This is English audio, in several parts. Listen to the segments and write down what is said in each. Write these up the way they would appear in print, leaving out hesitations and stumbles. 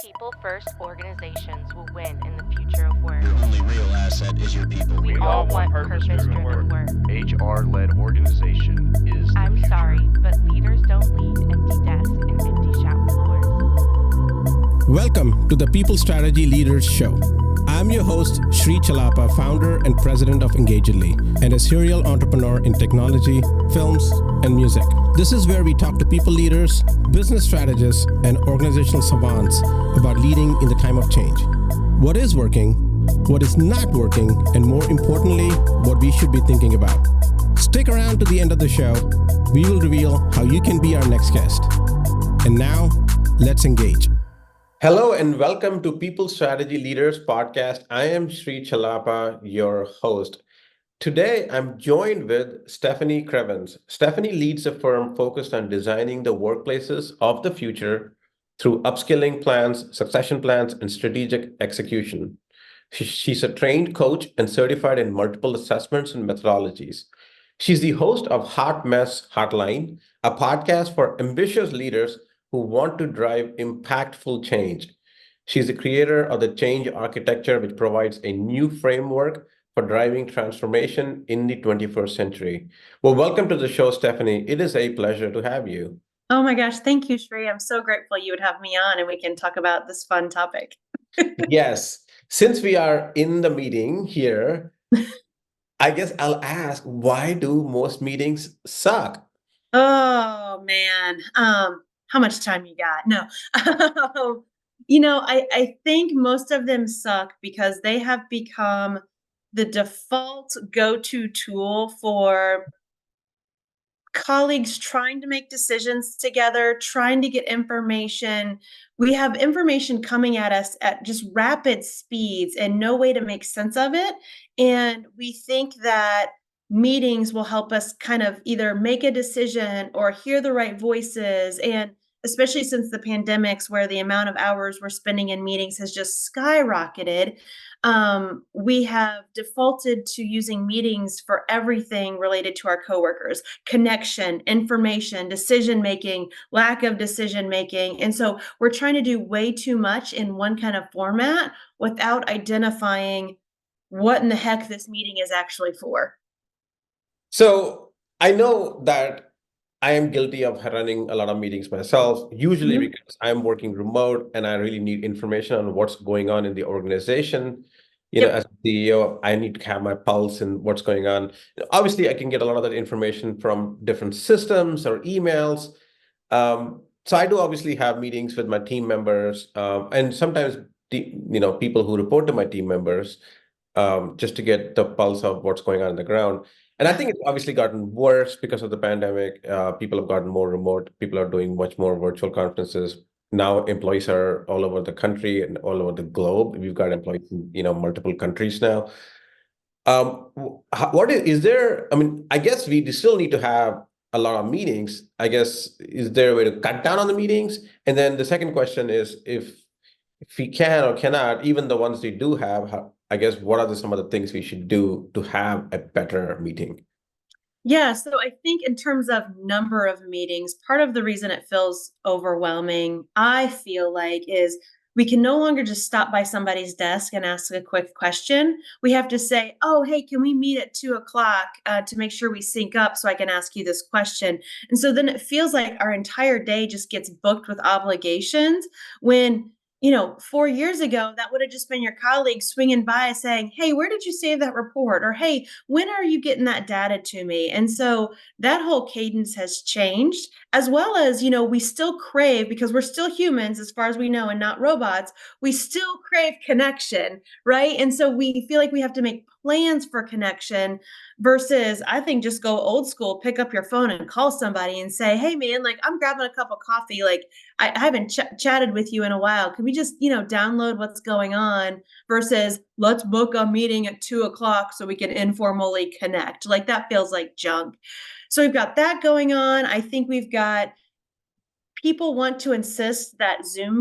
People first organizations will win in the future of work. Your only real asset is your people. We all want purpose-driven work. HR-led organization is the I'm future. sorry, but leaders don't lead empty desks and empty shop floors. Welcome to the People Strategy Leaders Show. I'm your host, Sri Chellappa, founder and president of Engagedly, and a serial entrepreneur in technology, films, and music. This is where we talk to people leaders, business strategists, and organizational savants about leading in the time of change. What is working, what is not working, and more importantly, what we should be thinking about. Stick around to the end of the show. We will reveal how you can be our next guest. And now, let's engage. Hello and welcome to People Strategy Leaders Podcast. I am Sri Chellappa, your host. Today, I'm joined with Stefanie Krievins. Stefanie leads a firm focused on designing the workplaces of the future through upskilling plans, succession plans, and strategic execution. She's a trained coach and certified in multiple assessments and methodologies. She's the host of Hot Mess Hotline, a podcast for ambitious leaders who want to drive impactful change. She's the creator of the Change Architecture, which provides a new framework for driving transformation in the 21st century. Well, welcome to the show, Stefanie. It is a pleasure to have you. Oh my gosh, thank you, Sri. I'm so grateful you would have me on and we can talk about this fun topic. Yes, since we are in the meeting here, I guess I'll ask, why do most meetings suck? Oh man, how much time you got? No. I think most of them suck because they have become the default go-to tool for colleagues trying to make decisions together, trying to get information. We have information coming at us at just rapid speeds and no way to make sense of it. And we think that meetings will help us kind of either make a decision or hear the right voices. And especially since the pandemics, where the amount of hours we're spending in meetings has just skyrocketed, we have defaulted to using meetings for everything related to our coworkers: connection, information, decision making, lack of decision making. And so we're trying to do way too much in one kind of format without identifying what in the heck this meeting is actually for. So I know that I am guilty of running a lot of meetings myself, usually Mhm. because I'm working remote and I really need information on what's going on in the organization. Yep. As a CEO, I need to have my pulse in what's going on. Obviously, I can get a lot of that information from different systems or emails. So I do obviously have meetings with my team members, and sometimes people who report to my team members, just to get the pulse of what's going on the ground. And I think it's obviously gotten worse because of the pandemic. People have gotten more remote. People are doing much more virtual conferences. Now employees are all over the country and all over the globe. We've got employees in, multiple countries now. What is there? I mean, I guess we still need to have a lot of meetings. I guess, is there a way to cut down on the meetings? And then the second question is, if we can or cannot, even the ones we do have, I guess, what are some of the things we should do to have a better meeting? Yeah, so I think in terms of number of meetings, part of the reason it feels overwhelming, I feel like, is we can no longer just stop by somebody's desk and ask a quick question. We have to say, oh, hey, can we meet at 2 o'clock to make sure we sync up so I can ask you this question? And so then it feels like our entire day just gets booked with obligations when 4 years ago, that would have just been your colleague swinging by saying, hey, where did you save that report? Or, hey, when are you getting that data to me? And so that whole cadence has changed, as well as, we still crave, because we're still humans as far as we know and not robots, we still crave connection, right? And so we feel like we have to make plans for connection versus, I think, just go old school, pick up your phone and call somebody and say, hey, man, like, I'm grabbing a cup of coffee. Like, I haven't chatted with you in a while. Can we just, download what's going on versus let's book a meeting at 2 o'clock so we can informally connect? Like, that feels like junk. So we've got that going on. I think we've got people want to insist that Zoom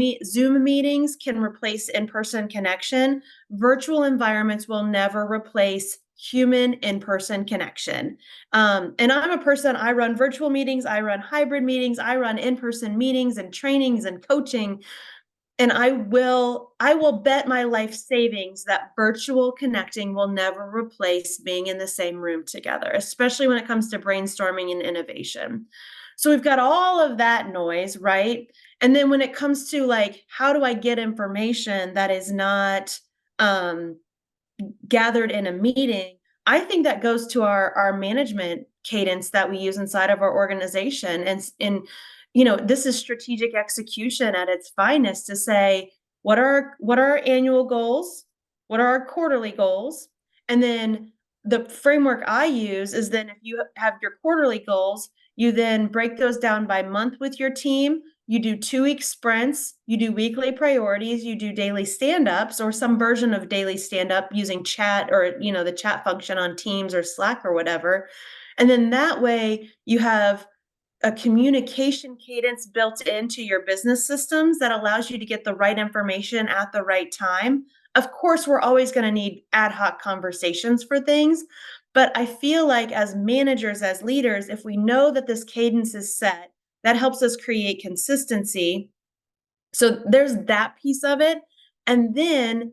meetings can replace in-person connection. Virtual environments will never replace human in-person connection. And I'm a person, I run virtual meetings, I run hybrid meetings, I run in-person meetings and trainings and coaching. And I will bet my life savings that virtual connecting will never replace being in the same room together, especially when it comes to brainstorming and innovation. So we've got all of that noise, right? And then when it comes to like, how do I get information that is not gathered in a meeting? I think that goes to our management cadence that we use inside of our organization. And this is strategic execution at its finest to say, what are our annual goals? What are our quarterly goals? And then the framework I use is then if you have your quarterly goals, you then break those down by month with your team. You do 2-week sprints, you do weekly priorities, you do daily stand-ups or some version of daily stand-up using chat or, the chat function on Teams or Slack or whatever. And then that way you have a communication cadence built into your business systems that allows you to get the right information at the right time. Of course, we're always going to need ad hoc conversations for things, but I feel like as managers, as leaders, if we know that this cadence is set, that helps us create consistency. So there's that piece of it. And then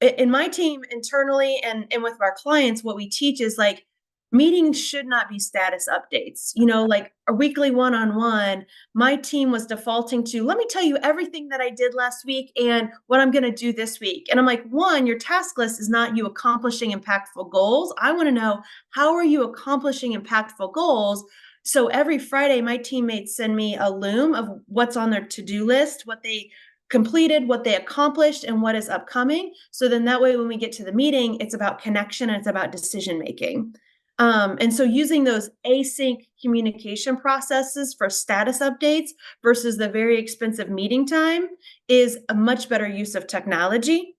in my team internally and with our clients, what we teach is like meetings should not be status updates. Like a weekly one-on-one, my team was defaulting to, let me tell you everything that I did last week and what I'm going to do this week. And I'm like, one, your task list is not you accomplishing impactful goals. I want to know, how are you accomplishing impactful goals? So every Friday, my teammates send me a loom of what's on their to-do list, what they completed, what they accomplished, and what is upcoming. So then that way, when we get to the meeting, it's about connection and it's about decision making. And so using those async communication processes for status updates versus the very expensive meeting time is a much better use of technology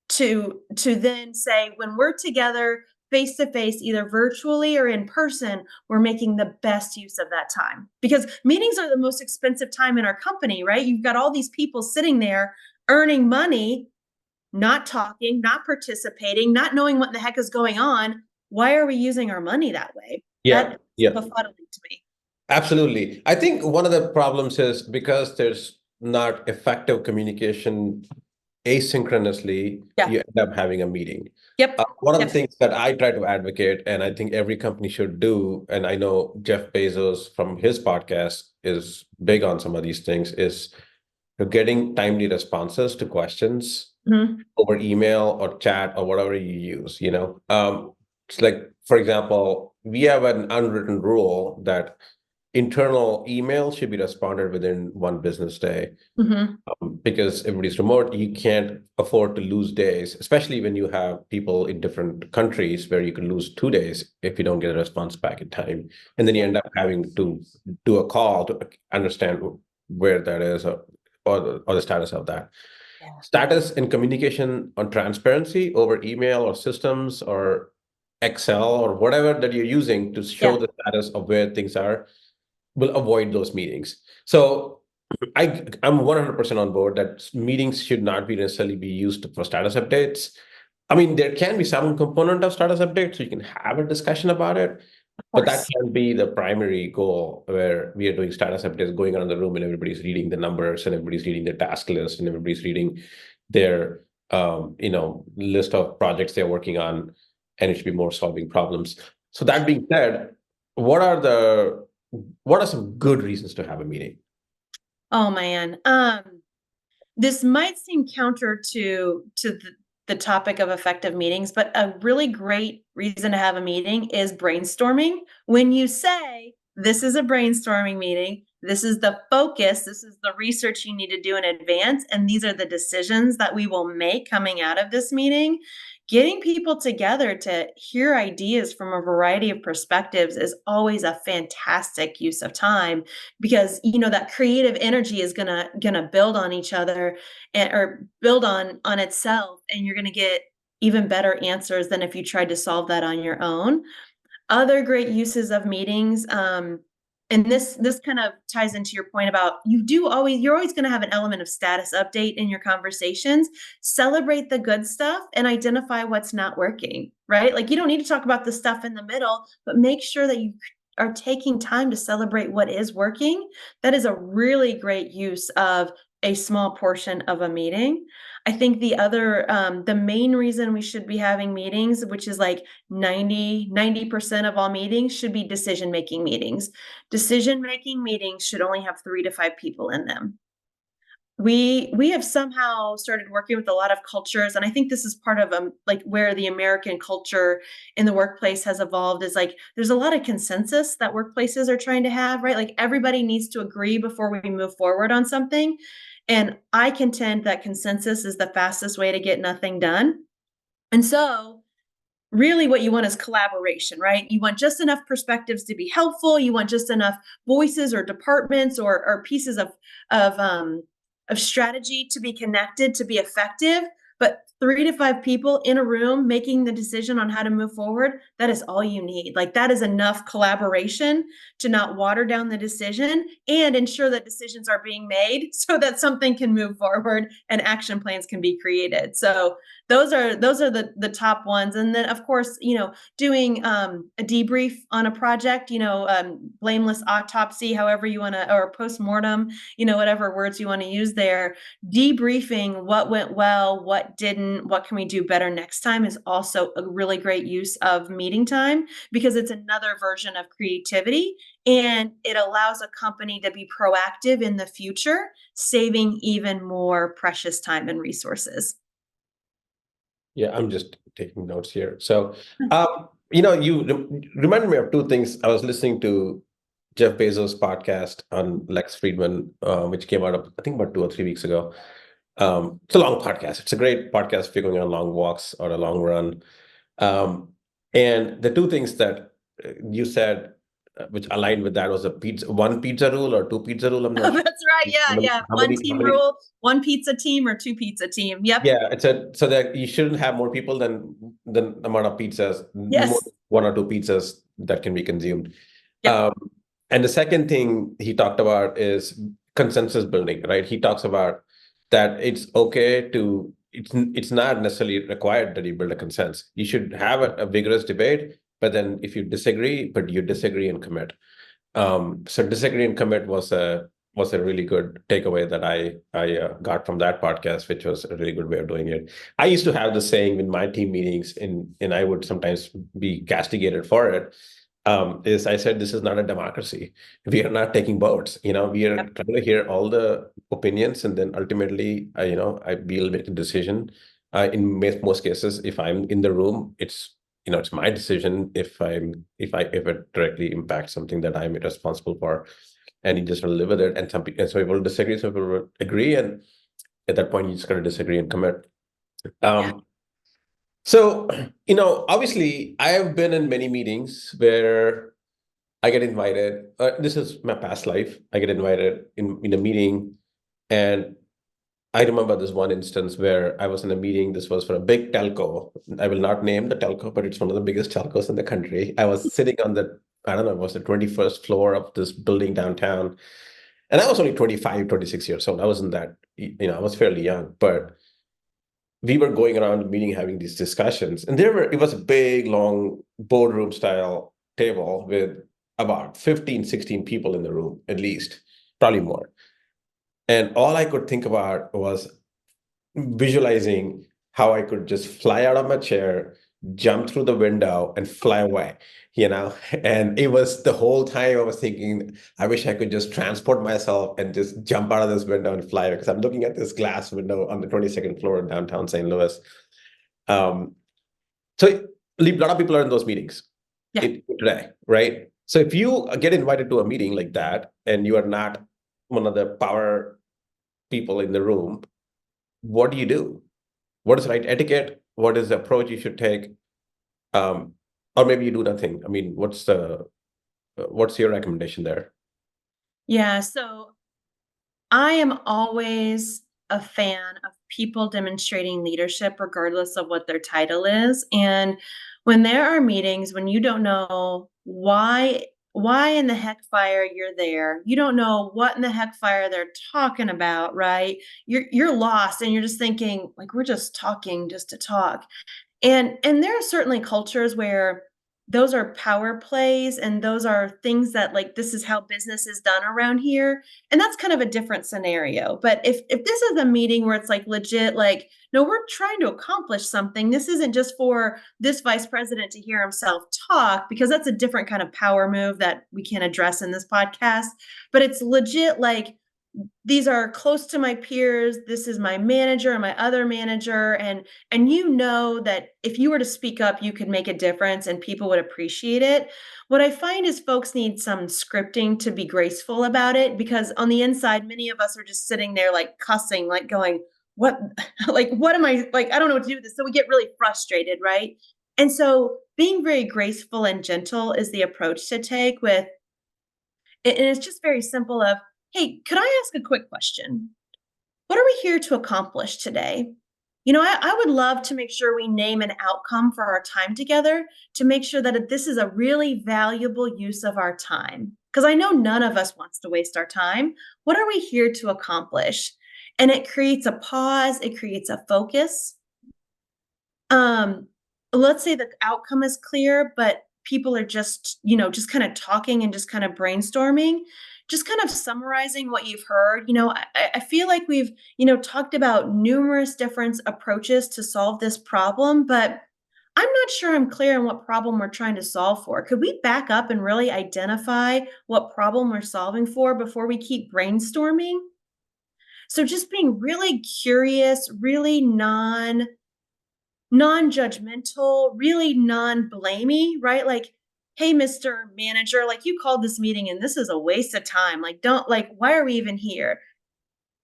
to then say, when we're together face to face, either virtually or in person, we're making the best use of that time, because meetings are the most expensive time in our company, right? You've got all these people sitting there earning money, not talking, not participating, not knowing what the heck is going on. Why are we using our money that way? Yeah, That's yeah, befuddling to me. absolutely. I think one of the problems is because there's not effective communication asynchronously, Yeah. you end up having a meeting. Yep. One of the Yep. things that I try to advocate, and I think every company should do, and I know Jeff Bezos from his podcast is big on some of these things, is getting timely responses to questions Mhm. over email or chat or whatever you use. It's like, for example, we have an unwritten rule that internal email should be responded within 1 business day. Mhm. Because everybody's remote, you can't afford to lose days, especially when you have people in different countries where you can lose 2 days if you don't get a response back in time. And then you end up having to do a call to understand where that is or the status of that. Yeah. Status and communication on transparency over email or systems or Excel or whatever that you're using to show Yeah. the status of where things are will avoid those meetings. So I'm 100% on board that meetings should not be necessarily be used for status updates. I mean, there can be some component of status updates, so you can have a discussion about it, but that can't be the primary goal where we are doing status updates, going around the room and everybody's reading the numbers and everybody's reading their task list and everybody's reading their list of projects they're working on, and it should be more solving problems. So that being said, what are some good reasons to have a meeting? Oh man. This might seem counter to the topic of effective meetings, but a really great reason to have a meeting is brainstorming. When you say, this is a brainstorming meeting, this is the focus, this is the research you need to do in advance, and these are the decisions that we will make coming out of this meeting. Getting people together to hear ideas from a variety of perspectives is always a fantastic use of time, because that creative energy is gonna build on each other or build on itself, and you're gonna get even better answers than if you tried to solve that on your own. Other great uses of meetings, and this kind of ties into your point about you're always going to have an element of status update in your conversations. Celebrate the good stuff and identify what's not working, right? Like, you don't need to talk about the stuff in the middle, but make sure that you are taking time to celebrate what is working, that is a really great use of a small portion of a meeting. I think the main reason we should be having meetings, which is like 90% of all meetings, should be decision-making meetings. Decision-making meetings should only have 3 to 5 people in them. We have somehow started working with a lot of cultures, and I think this is part of like where the American culture in the workplace has evolved, is like there's a lot of consensus that workplaces are trying to have, right? Like everybody needs to agree before we move forward on something. And I contend that consensus is the fastest way to get nothing done. And so really what you want is collaboration, right? You want just enough perspectives to be helpful. You want just enough voices or departments or pieces of strategy to be connected, to be effective. But 3 to 5 people in a room making the decision on how to move forward, that is all you need. Like that is enough collaboration to not water down the decision and ensure that decisions are being made so that something can move forward and action plans can be created. So those are the top ones. And then of course, doing a debrief on a project, blameless autopsy, however you want to, or postmortem, whatever words you want to use there. Debriefing what went well, what didn't, what can we do better next time is also a really great use of meeting time, because it's another version of creativity and it allows a company to be proactive in the future, saving even more precious time and resources. Yeah, I'm just taking notes here. So, you reminded me of two things. I was listening to Jeff Bezos' podcast on Lex Friedman, which came out, I think, about 2 or 3 weeks ago. It's a long podcast. It's a great podcast if you're going on long walks or a long run. And the two things that you said, which aligned with that, was one pizza rule or two pizza rule. I'm not sure. That's right. Yeah. One team rule, one pizza team or two pizza team. Yep. Yeah, so that you shouldn't have more people than the amount of pizzas, Yes. more than 1 or 2 pizzas that can be consumed. Yep. And the second thing he talked about is consensus building, right? He talks about that it's okay to, it's not necessarily required that you build a consensus. You should have a vigorous debate, but then if you disagree, but you disagree and commit. So disagree and commit was a really good takeaway that I got from that podcast, which was a really good way of doing it. I used to have the saying in my team meetings, and I would sometimes be castigated for it. Is I said, this is not a democracy. We are not taking votes. We are trying to hear all the opinions, and then ultimately, we'll make a decision. In most cases, if I'm in the room, it's my decision. If it directly impacts something that I'm responsible for, and you just want to live with it. And so people disagree, some people will agree, and at that point, you just got to disagree and commit. So, obviously, I have been in many meetings where I get invited. This is my past life. I get invited in a meeting, and I remember this one instance where I was in a meeting. This was for a big telco. I will not name the telco, but it's one of the biggest telcos in the country. I was sitting on I don't know, it was the 21st floor of this building downtown. And I was only 25, 26 years old. I wasn't that, I was fairly young, but we were going around the meeting having these discussions. And it was a big, long boardroom style table with about 15, 16 people in the room, at least, probably more. And all I could think about was visualizing how I could just fly out of my chair, jump through the window, and fly away, And it was the whole time I was thinking, I wish I could just transport myself and just jump out of this window and fly, because I'm looking at this glass window on the 22nd floor in downtown St. Louis. So a lot of people are in those meetings today, right? So if you get invited to a meeting like that, and you are not one of the power people in the room, what do you do? What is right etiquette? What is the approach you should take? Or maybe you do nothing. I mean, what's your recommendation there? Yeah, so I am always a fan of people demonstrating leadership regardless of what their title is. And when there are meetings, when you don't know why in the heck fire you're there, you don't know what in the heck fire they're talking about, right? You're lost, and you're just thinking, like, we're just talking just to talk. And there are certainly cultures where those are power plays, and those are things that like, this is how business is done around here. And that's kind of a different scenario. But if this is a meeting where it's like legit, like, no, we're trying to accomplish something. This isn't just for this vice president to hear himself talk, because that's a different kind of power move that we can't address in this podcast. But it's legit, like, these are close to my peers. This is my manager and my other manager. And you know that if you were to speak up, you could make a difference and people would appreciate it. What I find is folks need some scripting to be graceful about it, because on the inside, many of us are just sitting there like cussing, like going, what, like, what am I, like, I don't know what to do with this. So we get really frustrated, right? And so being very graceful and gentle is the approach to take with, and it's just very simple of, hey, could I ask a quick question? What are we here to accomplish today? I would love to make sure we name an outcome for our time together to make sure that this is a really valuable use of our time. Because I know none of us wants to waste our time. What are we here to accomplish? And it creates a pause, it creates a focus. Let's say the outcome is clear, but people are just kind of talking and just kind of brainstorming, just kind of summarizing what you've heard. I feel like we've, talked about numerous different approaches to solve this problem, but I'm not sure I'm clear on what problem we're trying to solve for. Could we back up and really identify what problem we're solving for before we keep brainstorming? So just being really curious, really non-judgmental, really non-blamey, right? Like, hey, Mr. Manager, like, you called this meeting and this is a waste of time. Like, why are we even here?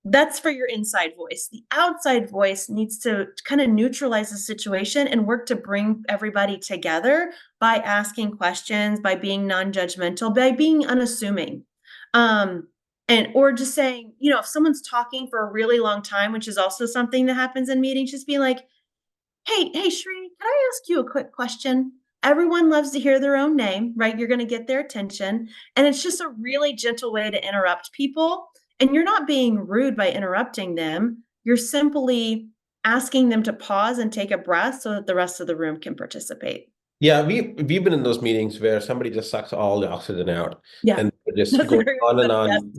That's for your inside voice. The outside voice needs to kind of neutralize the situation and work to bring everybody together by asking questions, by being non-judgmental, by being unassuming. Or just saying, if someone's talking for a really long time, which is also something that happens in meetings, just be like, hey, Shri, can I ask you a quick question? Everyone loves to hear their own name, right? You're going to get their attention. And it's just a really gentle way to interrupt people. And you're not being rude by interrupting them. You're simply asking them to pause and take a breath so that the rest of the room can participate. Yeah, we've been in those meetings where somebody just sucks all the oxygen out. Yeah. And just go on and on.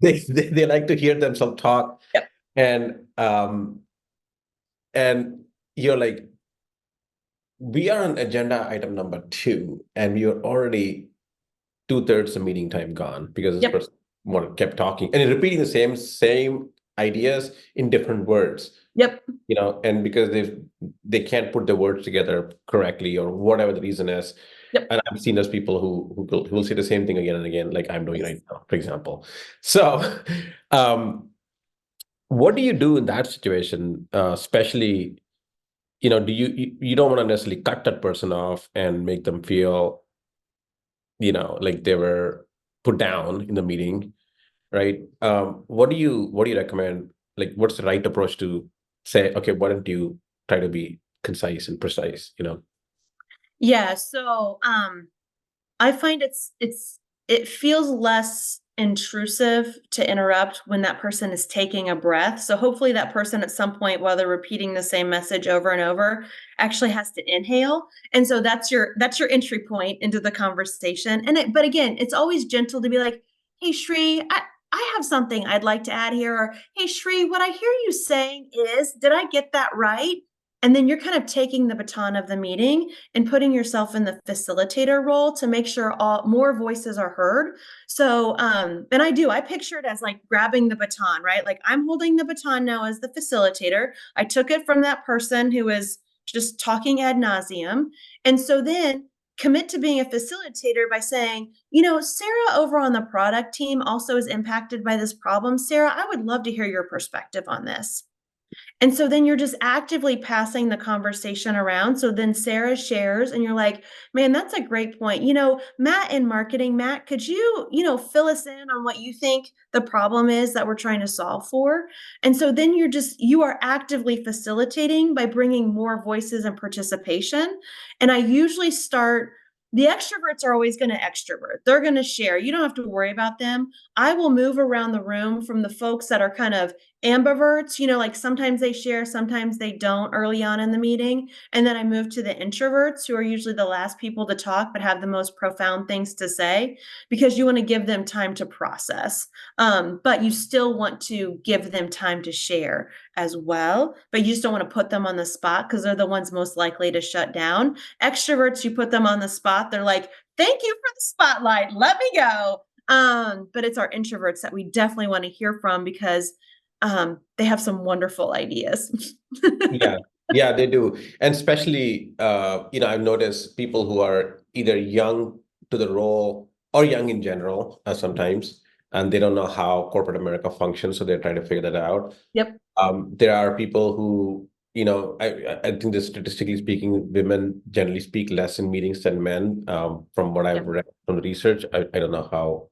They like to hear themselves talk. Yep. And you're like, we are on agenda item number 2, and you're already 2/3 the meeting time gone because this person kept talking and repeating the same ideas in different words. Yep. And because they can't put the words together correctly or whatever the reason is. Yep. And I've seen those people who will say the same thing again and again, like I'm doing right now, for example. So, what do you do in that situation, especially? Do you don't want to necessarily cut that person off and make them feel, like they were put down in the meeting, right? What do you recommend? Like, what's the right approach to say, okay, why don't you try to be concise and precise, Yeah. So, I find it feels less intrusive to interrupt when that person is taking a breath. So hopefully that person at some point, while they're repeating the same message over and over, actually has to inhale. And so that's your entry point into the conversation. But again, it's always gentle to be like, hey, Shri, I have something I'd like to add here. Or, hey, Shri, what I hear you saying is, did I get that right? And then you're kind of taking the baton of the meeting and putting yourself in the facilitator role to make sure more voices are heard. So, and I picture it as like grabbing the baton, right? Like I'm holding the baton now as the facilitator. I took it from that person who is just talking ad nauseum. And so then commit to being a facilitator by saying, Sarah over on the product team also is impacted by this problem. Sarah, I would love to hear your perspective on this. And so then you're just actively passing the conversation around. So then Sarah shares and you're like, man, that's a great point. Matt in marketing, Matt, could you, fill us in on what you think the problem is that we're trying to solve for? And so then you are actively facilitating by bringing more voices and participation. And I usually the extroverts are always going to extrovert. They're going to share. You don't have to worry about them. I will move around the room from the folks that are kind of ambiverts, like sometimes they share, sometimes they don't early on in the meeting. And then I move to the introverts, who are usually the last people to talk, but have the most profound things to say, because you want to give them time to process. But you still want to give them time to share as well, but you just don't want to put them on the spot because they're the ones most likely to shut down. Extroverts, you put them on the spot, they're like, thank you for the spotlight, let me go. But it's our introverts that we definitely want to hear from, because they have some wonderful ideas. Yeah, they do. And especially, I've noticed people who are either young to the role or young in general, sometimes, and they don't know how corporate America functions, so they're trying to figure that out. Yep. There are people who, I think that statistically speaking, women generally speak less in meetings than men. From what I've read from the research, I don't know how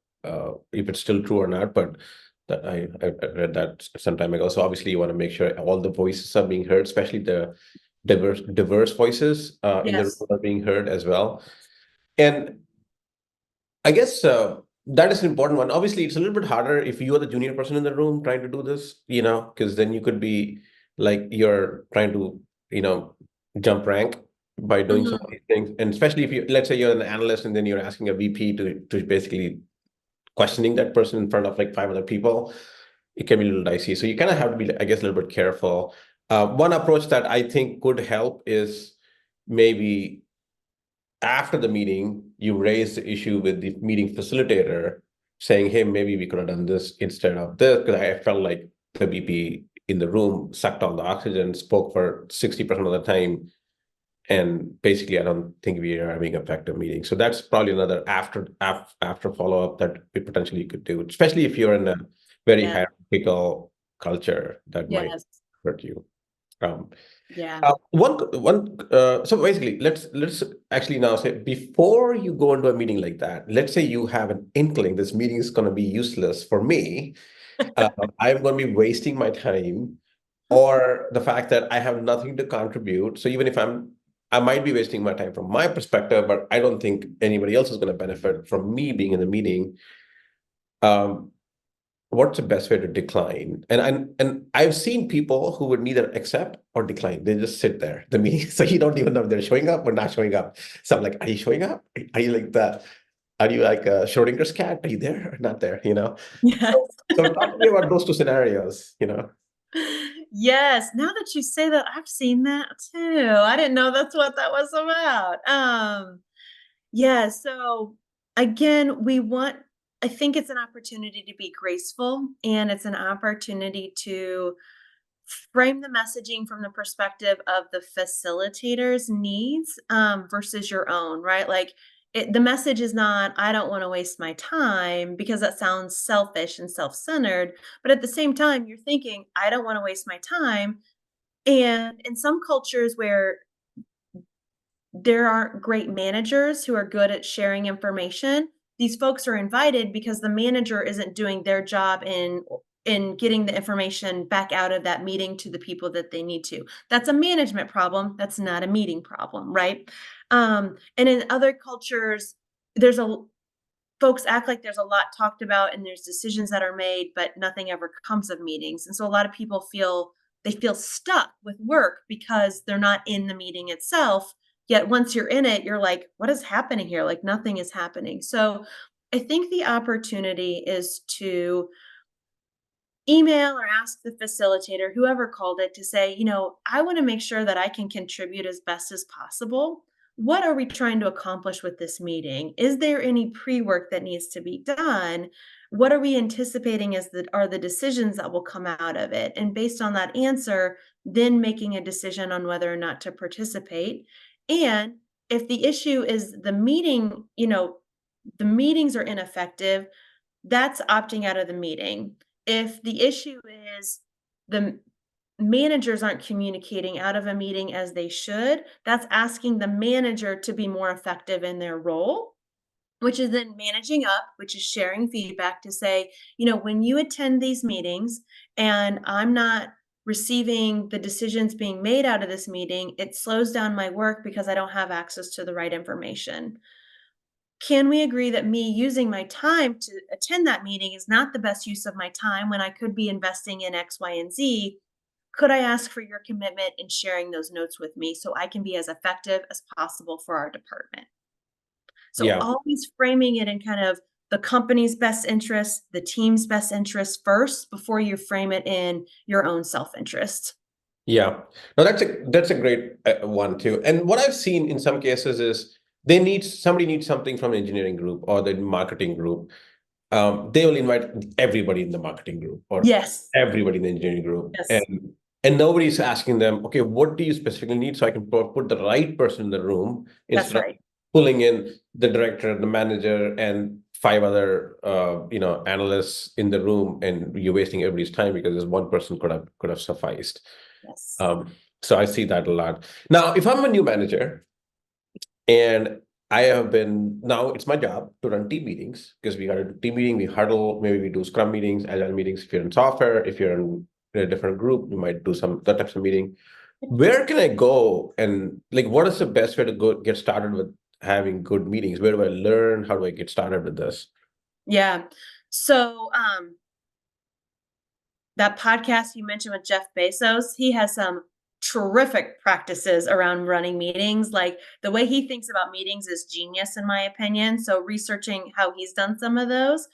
if it's still true or not, but that I read that some time ago. So obviously, you want to make sure all the voices are being heard, especially the diverse voices in the room Yes. are being heard as well. And I guess that is an important one. Obviously, it's a little bit harder if you are the junior person in the room trying to do this, because then you could be like you're trying to, jump rank by doing some of these things. And especially if let's say you're an analyst and then you're asking a VP to basically questioning that person in front of like 5 other people, it can be a little dicey. So you kind of have to be, I guess, a little bit careful. One approach that I think could help is maybe after the meeting, you raise the issue with the meeting facilitator saying, hey, maybe we could have done this instead of this, because I felt like the VP in the room sucked all the oxygen, spoke for 60% of the time. And basically, I don't think we are having effective meetings. So that's probably another after follow-up that we potentially could do, especially if you're in a very hierarchical culture that might hurt you. So basically, let's actually now say, before you go into a meeting like that, let's say you have an inkling this meeting is going to be useless for me. I'm going to be wasting my time, or the fact that I have nothing to contribute. So even if I might be wasting my time from my perspective, but I don't think anybody else is going to benefit from me being in the meeting. What's the best way to decline? And I've seen people who would neither accept or decline. They just sit there, the meeting. So you don't even know if they're showing up or not showing up. So I'm like, are you showing up? Are you like a Schrodinger's cat? Are you there or not there? Yes. So talk to me about those two scenarios, Yes. Now that you say that, I've seen that too. I didn't know that's what that was about. Yeah. So again, I think it's an opportunity to be graceful, and it's an opportunity to frame the messaging from the perspective of the facilitator's needs versus your own, right? Like the message is not, I don't want to waste my time, because that sounds selfish and self-centered. But at the same time, you're thinking, I don't want to waste my time. And in some cultures where there aren't great managers who are good at sharing information, these folks are invited because the manager isn't doing their job in getting the information back out of that meeting to the people that they need to. That's a management problem. That's not a meeting problem, right? And in other cultures, folks act like there's a lot talked about and there's decisions that are made, but nothing ever comes of meetings. And so a lot of people feel stuck with work because they're not in the meeting itself. Yet once you're in it, you're like, what is happening here? Like nothing is happening. So I think the opportunity is to email or ask the facilitator, whoever called it, to say, I want to make sure that I can contribute as best as possible. What are we trying to accomplish with this meeting? Is there any pre-work that needs to be done? What are we anticipating are the decisions that will come out of it? And based on that answer, then making a decision on whether or not to participate. And if the issue is the meeting, the meetings are ineffective, that's opting out of the meeting. If the issue is the managers aren't communicating out of a meeting as they should, that's asking the manager to be more effective in their role, which is then managing up, which is sharing feedback to say, when you attend these meetings and I'm not receiving the decisions being made out of this meeting, it slows down my work because I don't have access to the right information. can we agree that me using my time to attend that meeting is not the best use of my time when I could be investing in X, Y, and Z? Could I ask for your commitment in sharing those notes with me so I can be as effective as possible for our department? So Yeah. always framing it in kind of the company's best interest, the team's best interest first before you frame it in your own self-interest. Yeah, no, that's a great one too. And what I've seen in some cases is somebody needs something from the engineering group or the marketing group. They will invite everybody in the marketing group or Yes. everybody in the engineering group, Yes. and nobody's asking them, okay, what do you specifically need, so I can put the right person in the room That's instead of right. pulling in the director, the manager, and five other analysts in the room, and you're wasting everybody's time because this one person could have sufficed. Yes. So I see that a lot. Now, if I'm a new manager and now it's my job to run team meetings, because we got to do team meeting, we huddle, maybe we do scrum meetings, agile meetings. If you're in software, if you're in a different group, we might do some that types of meeting. Where can I go, and like, what is the best way to go get started with having good meetings? Where do I learn? How do I get started with this? Yeah. So that podcast you mentioned with Jeff Bezos, he has some terrific practices around running meetings. Like the way he thinks about meetings is genius, in my opinion. So researching how he's done some of those.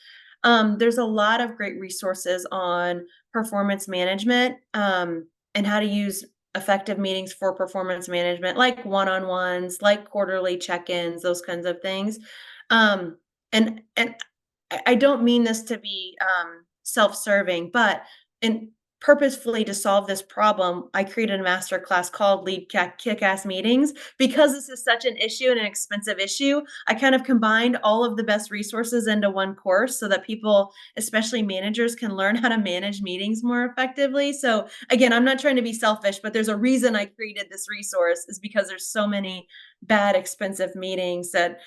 There's a lot of great resources on performance management and how to use effective meetings for performance management, like one-on-ones, like quarterly check-ins, those kinds of things. And I don't mean this to be self-serving, but and purposefully to solve this problem, I created a master class called Lead Kick-Ass Meetings. Because this is such an issue and an expensive issue, I kind of combined all of the best resources into one course so that people, especially managers, can learn how to manage meetings more effectively. So again, I'm not trying to be selfish, but there's a reason I created this resource, is because there's so many bad, expensive meetings that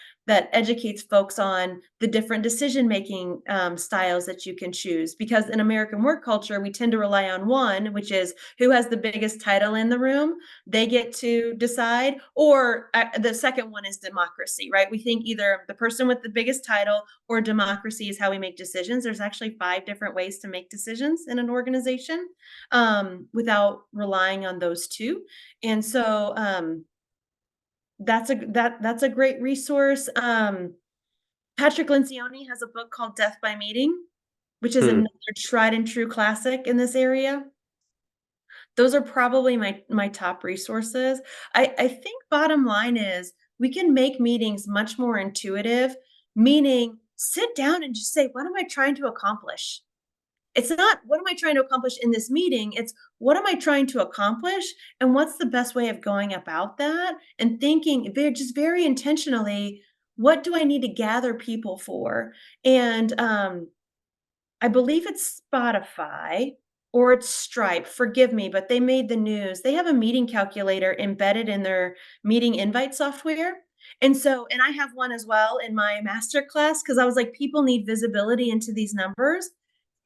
educates folks on the different decision-making styles that you can choose. Because in American work culture, we tend to rely on one, which is who has the biggest title in the room. They get to decide. Or the second one is democracy, right? We think either the person with the biggest title or democracy is how we make decisions. There's actually 5 different ways to make decisions in an organization without relying on those two. And so that's a great resource. Patrick Lencioni has a book called Death by Meeting, which is another tried and true classic in this area. Those are probably my top resources. I think bottom line is we can make meetings much more intuitive, meaning sit down and just say, what am I trying to accomplish? It's not what am I trying to accomplish in this meeting? It's what am I trying to accomplish, and what's the best way of going about that? And thinking very intentionally, what do I need to gather people for? And I believe it's Spotify or it's Stripe. Forgive me, but they made the news. They have a meeting calculator embedded in their meeting invite software. And I have one as well in my master class, because I was like, people need visibility into these numbers.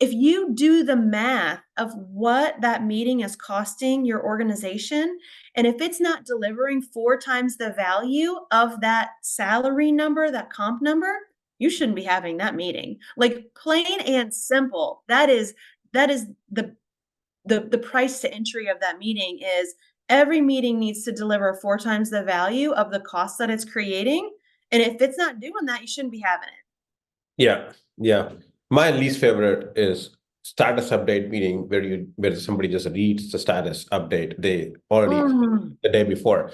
If you do the math of what that meeting is costing your organization, and if it's not delivering 4 times the value of that salary number, that comp number, you shouldn't be having that meeting. Like, plain and simple. That is the price to entry of that meeting is every meeting needs to deliver 4 times the value of the cost that it's creating. And if it's not doing that, you shouldn't be having it. Yeah. My least favorite is status update meeting where somebody just reads the status update they already the day before.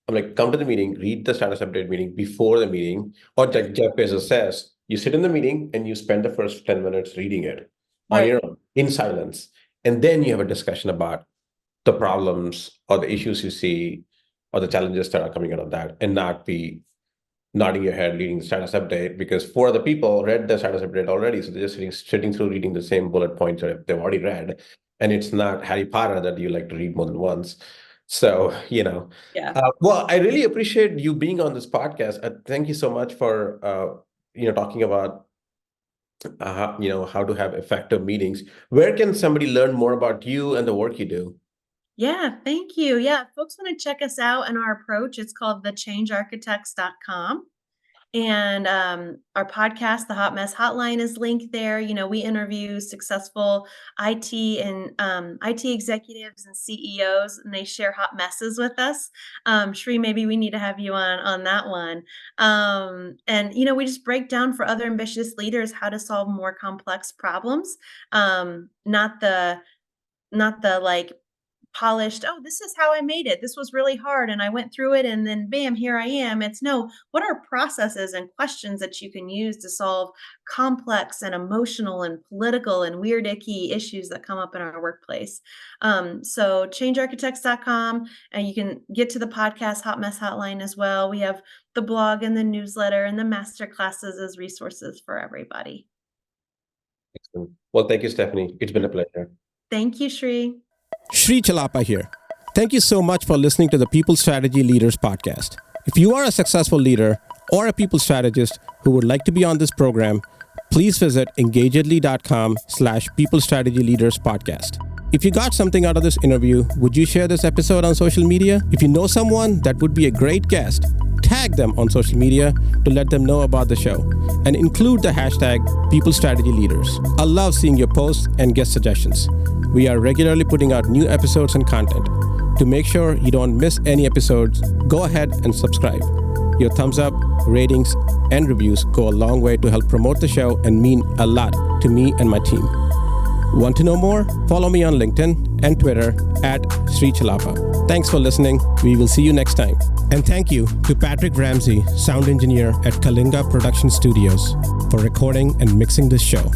I'm like, come to the meeting, read the status update meeting before the meeting, or like Jeff Bezos says, you sit in the meeting and you spend the first 10 minutes reading it on Right. your own in silence, and then you have a discussion about the problems or the issues you see or the challenges that are coming out of that, and not be nodding your head reading the status update, because 4 other people read the status update already, so they're just sitting through reading the same bullet points that they've already read, and it's not Harry Potter that you like to read more than once. So Yeah. well, I really appreciate you being on this podcast. Thank you so much for talking about how to have effective meetings. Where can somebody learn more about you and the work you do? Yeah, thank you. Yeah, if folks want to check us out and our approach, it's called thechangearchitects.com. And our podcast, the Hot Mess Hotline, is linked there. We interview successful IT and IT executives and CEOs, and they share hot messes with us. Shri, maybe we need to have you on that one. And we just break down for other ambitious leaders how to solve more complex problems. Not the like polished, oh, this is how I made it. This was really hard and I went through it and then bam, here I am. It's no, what are processes and questions that you can use to solve complex and emotional and political and weird, icky issues that come up in our workplace? So changearchitects.com, and you can get to the podcast Hot Mess Hotline as well. We have the blog and the newsletter and the master classes as resources for everybody. Excellent. Well, thank you, Stephanie. It's been a pleasure. Thank you, Shri. Shri Chellappa here. Thank you so much for listening to the People Strategy Leaders podcast. If you are a successful leader or a people strategist who would like to be on this program, please visit engagedly.com/People Strategy Leaders podcast. If you got something out of this interview, would you share this episode on social media? If you know someone that would be a great guest, tag them on social media to let them know about the show and include the hashtag People Strategy Leaders. I love seeing your posts and guest suggestions. We are regularly putting out new episodes and content. To make sure you don't miss any episodes, go ahead and subscribe. Your thumbs up, ratings, and reviews go a long way to help promote the show and mean a lot to me and my team. Want to know more? Follow me on LinkedIn and Twitter @Sri Chellappa. Thanks for listening. We will see you next time. And thank you to Patrick Ramsey, sound engineer at Kalinga Production Studios, for recording and mixing this show.